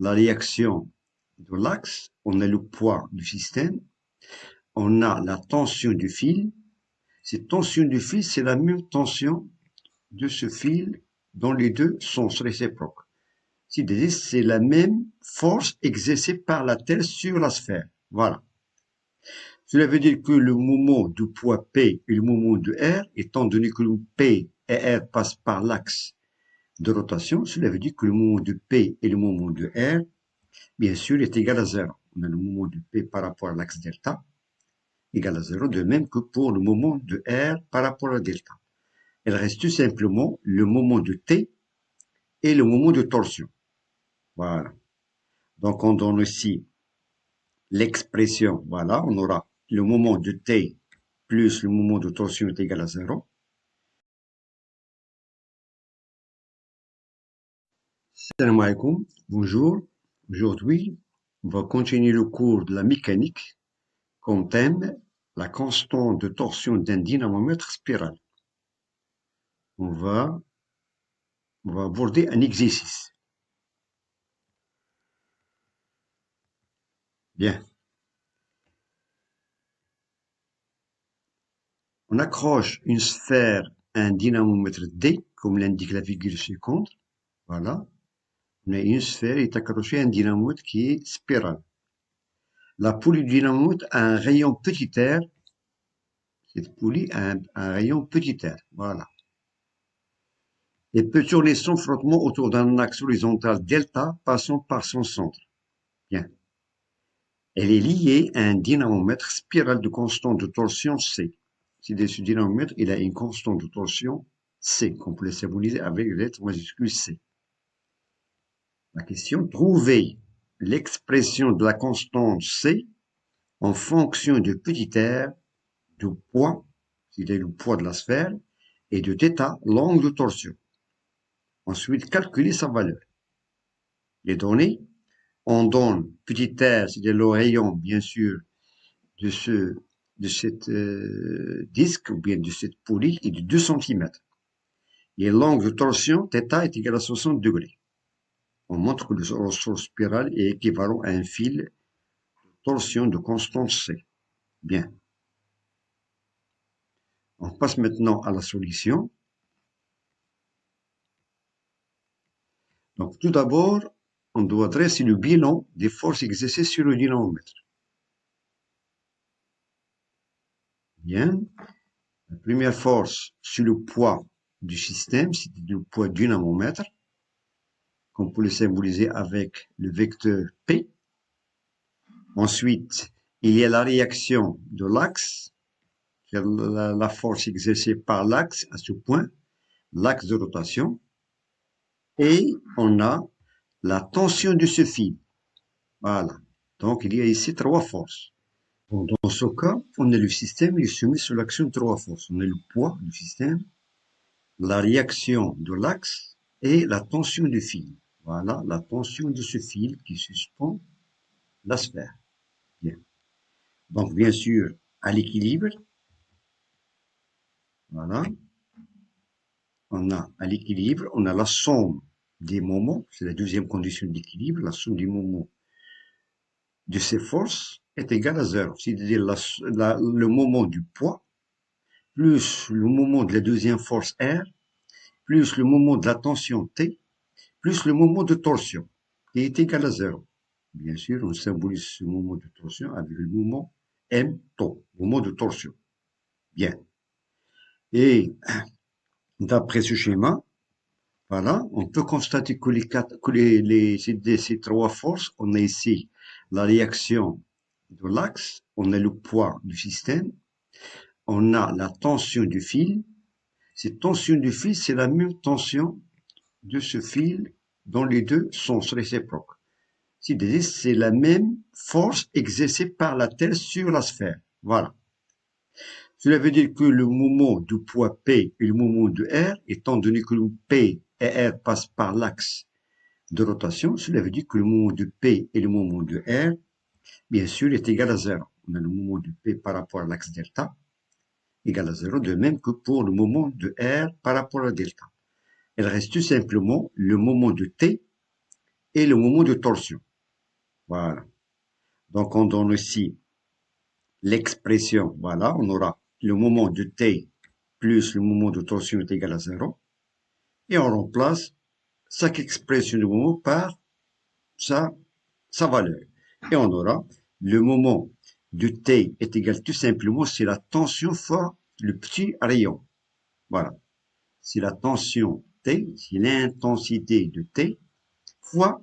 la réaction de l'axe, on a le poids du système, on a la tension du fil. Cette tension du fil, c'est la même tension de ce fil dans les deux sens réciproques. C'est la même force exercée par la Terre sur la sphère. Voilà. Cela veut dire que le moment du poids P et le moment de R, étant donné que le P et R passent par l'axe de rotation, cela veut dire que le moment de P et le moment de R, bien sûr, est égal à 0. On a le moment de P par rapport à l'axe delta égal à 0, de même que pour le moment de R par rapport à delta. Il reste tout simplement le moment de T et le moment de torsion. Voilà. Donc, on donne aussi l'expression, voilà, on aura le moment de T plus le moment de torsion est égal à 0. Salam alaikum, bonjour. Aujourd'hui, on va continuer le cours de la mécanique comme thème la constante de torsion d'un dynamomètre spiral. On va aborder un exercice. Bien. On accroche une sphère à un dynamomètre D, comme l'indique la figure ci-contre. Voilà. Mais une sphère est accrochée à un dynamomètre qui est spiral. La poulie du dynamomètre a un rayon petit r. Cette poulie a un rayon petit r. Voilà. Et peut tourner sans frottement autour d'un axe horizontal delta passant par son centre. Bien. Elle est liée à un dynamomètre spiral de constante de torsion C. Ce dynamomètre, il a une constante de torsion C, qu'on peut le symboliser avec les lettres majuscules C. La question, trouver l'expression de la constante C en fonction du petit r, du poids, c'est-à-dire le poids de la sphère, et de θ, l'angle de torsion. Ensuite, calculer sa valeur. Les données, on donne petit r, c'est-à-dire le rayon, bien sûr, de cette disque, ou bien de cette poulie, est de 2 cm. Et l'angle de torsion, θ, est égal à 60 degrés. On montre que le ressort spiral est équivalent à un fil de torsion de constante C. Bien. On passe maintenant à la solution. Donc, tout d'abord, on doit dresser le bilan des forces exercées sur le dynamomètre. Bien. La première force, c'est le poids du système, c'est le poids du dynamomètre, qu'on peut le symboliser avec le vecteur P. Ensuite, il y a la réaction de l'axe, la force exercée par l'axe à ce point, l'axe de rotation. Et on a la tension de ce fil. Voilà. Donc, il y a ici 3 forces. Bon, dans ce cas, on a le système, il est soumis sous l'action de 3 forces. On a le poids du système, la réaction de l'axe et la tension du fil. Voilà, la tension de ce fil qui suspend la sphère. Bien. Donc, bien sûr, à l'équilibre, voilà, on a à l'équilibre, on a la somme des moments, c'est la deuxième condition d'équilibre, la somme des moments de ces forces est égale à 0. C'est-à-dire le moment du poids plus le moment de la deuxième force R plus le moment de la tension T plus le moment de torsion qui est égal à 0. Bien sûr, on symbolise ce moment de torsion avec le moment M tau, moment de torsion. Bien. Et d'après ce schéma, voilà, on peut constater que ces 3 forces, on a ici la réaction de l'axe, on a le poids du système, on a la tension du fil. Cette tension du fil, c'est la même tension de ce fil dans les deux sens réciproques. C'est-à-dire, c'est la même force exercée par la Terre sur la sphère. Voilà. Cela veut dire que le moment du poids P et le moment de R, étant donné que le P et R passent par l'axe de rotation, cela veut dire que le moment de P et le moment de R, bien sûr, est égal à 0. On a le moment de P par rapport à l'axe delta égal à 0, de même que pour le moment de R par rapport à delta. Il reste tout simplement le moment de T et le moment de torsion. Voilà. Donc, on donne aussi l'expression. Voilà, on aura le moment de T plus le moment de torsion est égal à 0. Et on remplace chaque expression du moment par sa valeur. Et on aura le moment de T est égal tout simplement, c'est la tension fois le petit rayon. Voilà. C'est la tension T, c'est l'intensité de T fois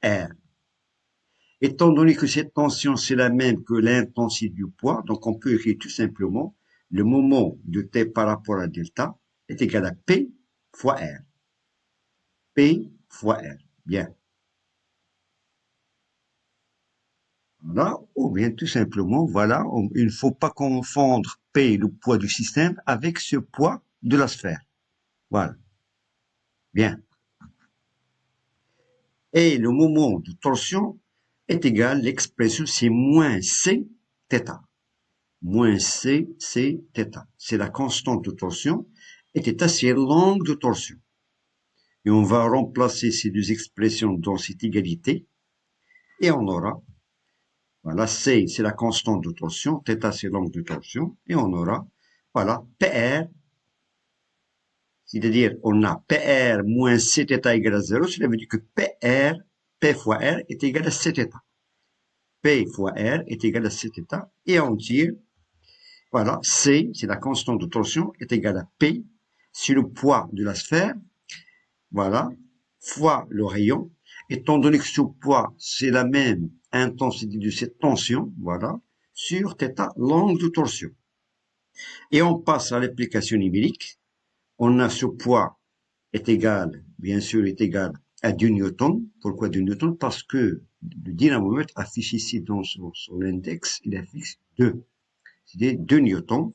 R. Étant donné que cette tension, c'est la même que l'intensité du poids, donc on peut écrire tout simplement le moment de T par rapport à delta est égal à P fois R. P fois R. Bien. Voilà. Ou bien tout simplement, voilà, il ne faut pas confondre P, le poids du système, avec ce poids de la sphère. Voilà. Bien. Et le moment de torsion est égal, l'expression c'est moins C θ. Moins C, c'est θ. C'est la constante de torsion. Et θ, c'est l'angle de torsion. Et on va remplacer ces deux expressions dans cette égalité. Et on aura, voilà, C, c'est la constante de torsion. θ, c'est l'angle de torsion. Et on aura, voilà, PR. C'est-à-dire, on a PR moins Cθ égale à 0. Cela veut dire que PR, P fois R est égal à Cθ. P fois R est égal à Cθ. Et on tire, voilà, C, c'est la constante de torsion, est égal à P, c'est le poids de la sphère, voilà, fois le rayon. Étant donné que ce poids, c'est la même intensité de cette tension, voilà, sur θ, l'angle de torsion. Et on passe à l'application numérique. On a ce poids est égal, bien sûr, est égal à 2 newtons. Pourquoi 2 newtons? Parce que le dynamomètre affiche ici dans son index, il affiche 2. C'est 2 newtons,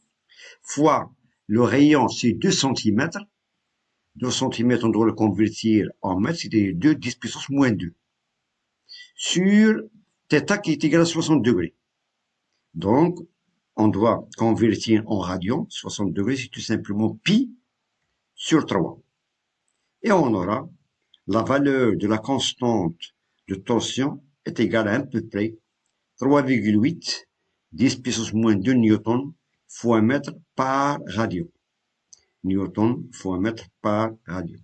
fois le rayon, c'est 2 cm. 2 cm, on doit le convertir en mètres, c'est 2 10 puissance moins 2. Sur θ qui est égal à 60 degrés. Donc, on doit convertir en radian. 60 degrés, c'est tout simplement pi sur 3. Et on aura la valeur de la constante de torsion est égale à peu près 3,8 10 puissance moins 2 newtons fois mètre par radian. Newton fois mètre par radian.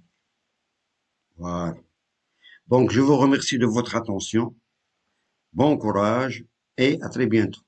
Voilà. Donc, je vous remercie de votre attention. Bon courage et à très bientôt.